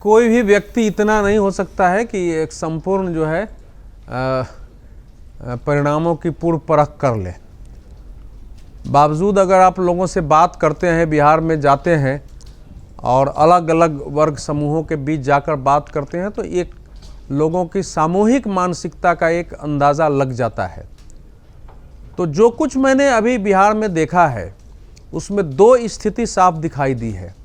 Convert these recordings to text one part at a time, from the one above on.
कोई भी व्यक्ति इतना नहीं हो सकता है कि एक संपूर्ण जो है परिणामों की पूर्व परख कर ले। बावजूद अगर आप लोगों से बात करते हैं, बिहार में जाते हैं और अलग अलग वर्ग समूहों के बीच जाकर बात करते हैं तो एक लोगों की सामूहिक मानसिकता का एक अंदाज़ा लग जाता है। तो जो कुछ मैंने अभी बिहार में देखा है उसमें दो स्थिति साफ दिखाई दी है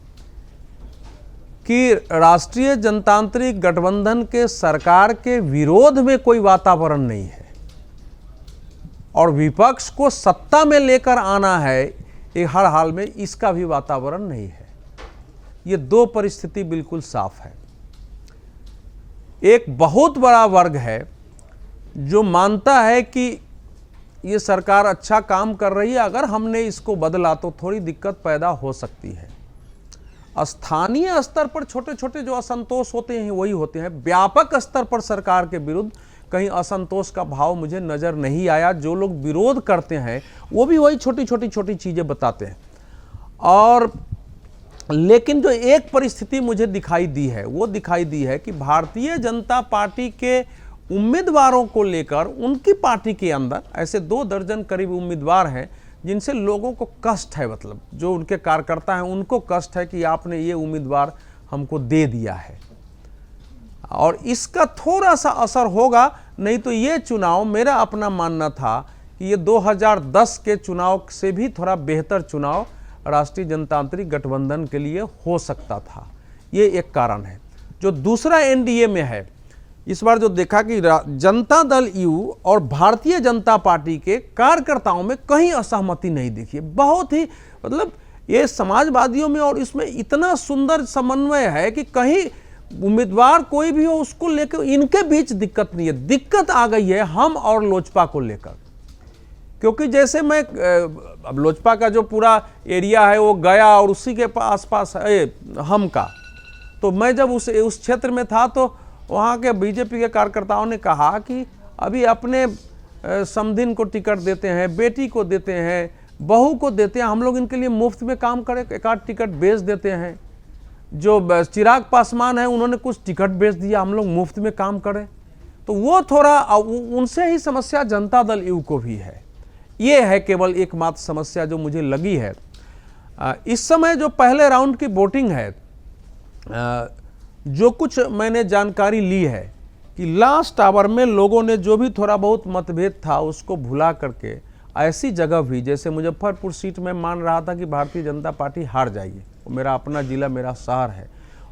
कि राष्ट्रीय जनतांत्रिक गठबंधन के सरकार के विरोध में कोई वातावरण नहीं है और विपक्ष को सत्ता में लेकर आना है ये हर हाल में, इसका भी वातावरण नहीं है। ये दो परिस्थिति बिल्कुल साफ है। एक बहुत बड़ा वर्ग है जो मानता है कि ये सरकार अच्छा काम कर रही है, अगर हमने इसको बदला तो थोड़ी दिक्कत पैदा हो सकती है। स्थानीय स्तर पर छोटे छोटे जो असंतोष होते हैं वही होते हैं। व्यापक स्तर पर सरकार के विरुद्ध कहीं असंतोष का भाव मुझे नज़र नहीं आया। जो लोग विरोध करते हैं वो भी वही छोटी छोटी चीज़ें बताते हैं। और लेकिन जो एक परिस्थिति मुझे दिखाई दी है वो दिखाई दी है कि भारतीय जनता पार्टी के उम्मीदवारों को लेकर उनकी पार्टी के अंदर ऐसे 2 दर्जन करीब उम्मीदवार हैं जिनसे लोगों को कष्ट है, मतलब जो उनके कार्यकर्ता हैं उनको कष्ट है कि आपने ये उम्मीदवार हमको दे दिया है और इसका थोड़ा सा असर होगा। नहीं तो ये चुनाव, मेरा अपना मानना था कि ये 2010 के चुनाव से भी थोड़ा बेहतर चुनाव राष्ट्रीय जनतांत्रिक गठबंधन के लिए हो सकता था। ये एक कारण है। जो दूसरा एनडीए में है, इस बार जो देखा कि जनता दल यू और भारतीय जनता पार्टी के कार्यकर्ताओं में कहीं असहमति नहीं दिखी। बहुत ही मतलब ये समाजवादियों में और इसमें इतना सुंदर समन्वय है कि कहीं उम्मीदवार कोई भी हो उसको लेकर इनके बीच दिक्कत नहीं है। दिक्कत आ गई है हम और लोजपा को लेकर, क्योंकि जैसे मैं अब लोजपा का जो पूरा एरिया है वो गया और उसी के आसपास है हम का, तो मैं जब उस क्षेत्र में था तो वहाँ के बीजेपी के कार्यकर्ताओं ने कहा कि अभी अपने समधिन को टिकट देते हैं, बेटी को देते हैं, बहू को देते हैं, हम लोग इनके लिए मुफ्त में काम करें, एक आध टिकट बेच देते हैं। जो चिराग पासवान है उन्होंने कुछ टिकट बेच दिया, हम लोग मुफ्त में काम करें। तो वो थोड़ा उनसे ही समस्या जनता दल यू को भी है। ये है केवल एकमात्र समस्या जो मुझे लगी है। इस समय जो पहले राउंड की वोटिंग है, जो कुछ मैंने जानकारी ली है कि लास्ट आवर में लोगों ने जो भी थोड़ा बहुत मतभेद था उसको भुला करके ऐसी जगह भी, जैसे मुजफ्फरपुर सीट में मान रहा था कि भारतीय जनता पार्टी हार जाएगी, वो मेरा अपना जिला, मेरा शहर है,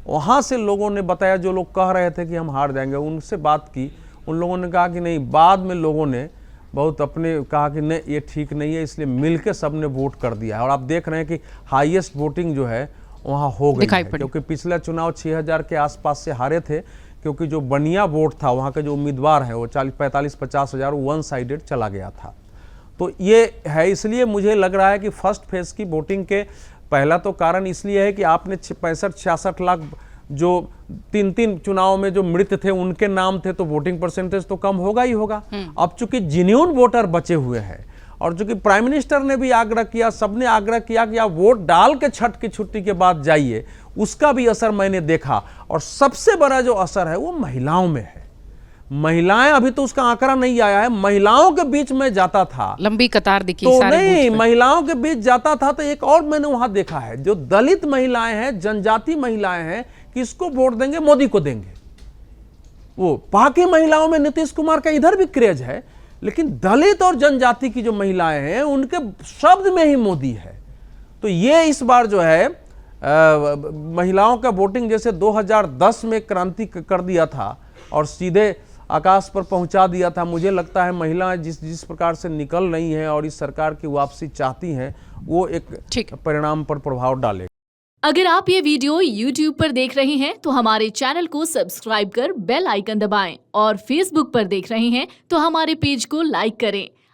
वहाँ से लोगों ने बताया, जो लोग कह रहे थे कि हम हार जाएंगे, उनसे बात की, उन लोगों ने कहा कि नहीं। बाद में लोगों ने बहुत अपने कहा कि नहीं ये ठीक नहीं है, इसलिए मिलकर सबने वोट कर दिया है। और आप देख रहे हैं कि हाईएस्ट वोटिंग जो है वहाँ हो गई है, क्योंकि पिछला चुनाव 6000 के आसपास से हारे थे, क्योंकि जो बनिया वोट था वहाँ के जो उम्मीदवार है वो 45-50 हज़ार वन साइडेड चला गया था। तो ये है, इसलिए मुझे लग रहा है कि फर्स्ट फेज की वोटिंग के पहला तो कारण इसलिए है कि आपने 65-66 लाख जो 3 चुनाव में जो मृत थे उनके नाम थे, तो वोटिंग परसेंटेज तो कम होगा ही होगा। अब चूंकि जेन्युइन वोटर बचे हुए हैं और चूंकि प्राइम मिनिस्टर ने भी आग्रह किया, सबने आग्रह किया कि आप वोट डाल के छठ की छुट्टी के बाद जाइए, उसका भी असर मैंने देखा। और सबसे बड़ा जो असर है वो महिलाओं में है। महिलाएं, अभी तो उसका आंकड़ा नहीं आया है, महिलाओं के बीच में जाता था, लंबी कतार दिखी तो सारे नहीं, महिलाओं के बीच जाता था। तो एक और मैंने वहां देखा है, जो दलित महिलाएं हैं, जनजाति महिलाएं हैं, किसको वोट देंगे? मोदी को देंगे। वो बाकी महिलाओं में नीतीश कुमार का इधर भी क्रेज है, लेकिन दलित और जनजाति की जो महिलाएं हैं उनके शब्द में ही मोदी है। तो ये इस बार जो है महिलाओं का वोटिंग जैसे 2010 में क्रांति कर दिया था और सीधे आकाश पर पहुंचा दिया था। मुझे लगता है महिलाएं जिस प्रकार से निकल रही हैं और इस सरकार की वापसी चाहती हैं, वो एक परिणाम पर प्रभाव डालेगा। अगर आप ये वीडियो YouTube पर देख रहे हैं तो हमारे चैनल को सब्सक्राइब कर बेल आइकन दबाएं और Facebook पर देख रहे हैं तो हमारे पेज को लाइक करें।